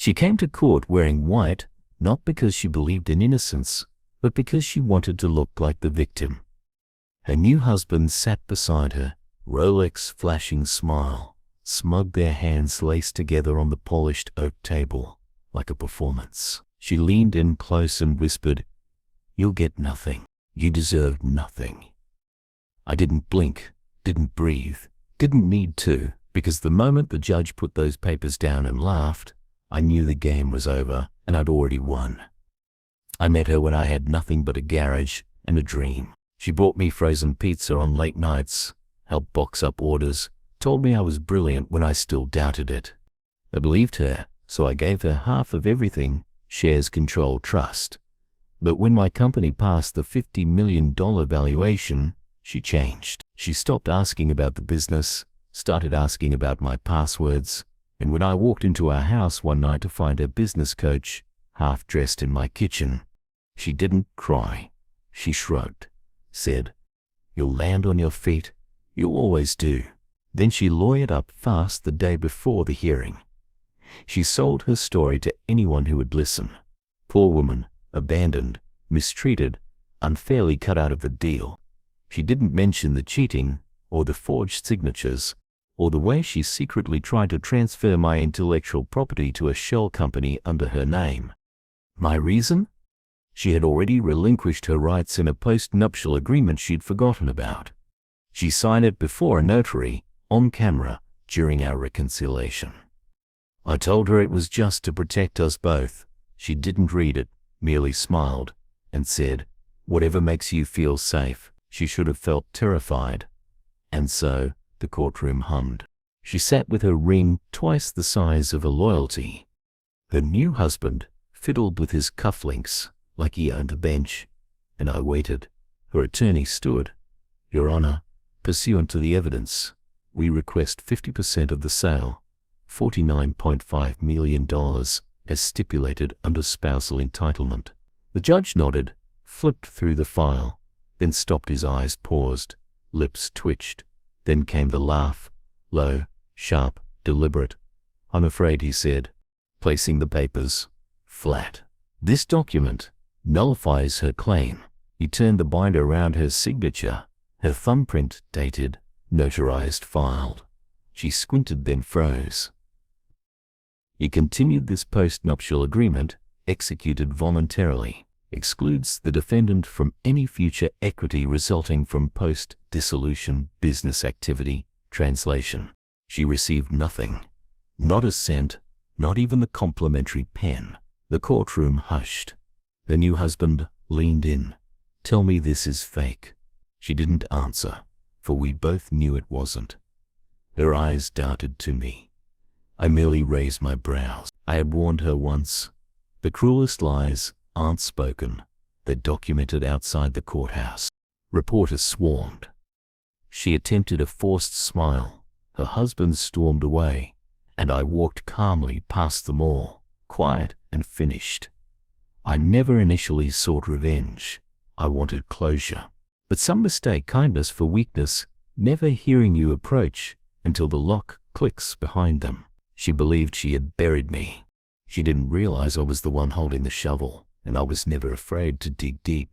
She came to court wearing white, not because she believed in innocence, but because she wanted to look like the victim. Her new husband sat beside her, Rolex flashing smile, smug, their hands laced together on the polished oak table, like a performance. She leaned in close and whispered, "You'll get nothing. You deserve nothing." I didn't blink, didn't breathe, didn't need to, because the moment the judge put those papers down and laughed, I knew the game was over and I'd already won. I met her when I had nothing but a garage and a dream. She bought me frozen pizza on late nights, helped box up orders, told me I was brilliant when I still doubted it. I believed her, so I gave her half of everything, shares, control, trust. But when my company passed the $50 million valuation, she changed. She stopped asking about the business, started asking about my passwords, and when I walked into our house one night to find her business coach, half dressed in my kitchen, she didn't cry. She shrugged, said, "You'll land on your feet. You always do." Then she lawyered up fast the day before the hearing. She sold her story to anyone who would listen. Poor woman, abandoned, mistreated, unfairly cut out of the deal. She didn't mention the cheating, or the forged signatures, or the way she secretly tried to transfer my intellectual property to a shell company under her name. My reason? She had already relinquished her rights in a post-nuptial agreement she'd forgotten about. She signed it before a notary, on camera, during our reconciliation. I told her it was just to protect us both. She didn't read it, merely smiled, and said, "Whatever makes you feel safe." She should have felt terrified. And so, the courtroom hummed. She sat with her ring twice the size of her loyalty. Her new husband fiddled with his cufflinks like he owned a bench, and I waited. Her attorney stood. "Your Honor, pursuant to the evidence, we request 50% of the sale, $49.5 million, as stipulated under spousal entitlement." The judge nodded, flipped through the file, then stopped. His eyes paused, lips twitched. Then came the laugh, low, sharp, deliberate. "I'm afraid," he said, placing the papers flat. "This document nullifies her claim." He turned the binder around her signature, her thumbprint dated, notarized, filed. She squinted, then froze. He continued, "This post-nuptial agreement, executed voluntarily, excludes the defendant from any future equity resulting from post-dissolution business activity." Translation: she received nothing. Not a cent, not even the complimentary pen. The courtroom hushed. The new husband leaned in. "Tell me this is fake." She didn't answer, for we both knew it wasn't. Her eyes darted to me. I merely raised my brows. I had warned her once. The cruelest lies aren't spoken. They're documented outside the courthouse. Reporters swarmed. She attempted a forced smile. Her husband stormed away, and I walked calmly past them all, quiet and finished. I never initially sought revenge. I wanted closure. But some mistake kindness for weakness, never hearing you approach until the lock clicks behind them. She believed she had buried me. She didn't realize I was the one holding the shovel, and I was never afraid to dig deep.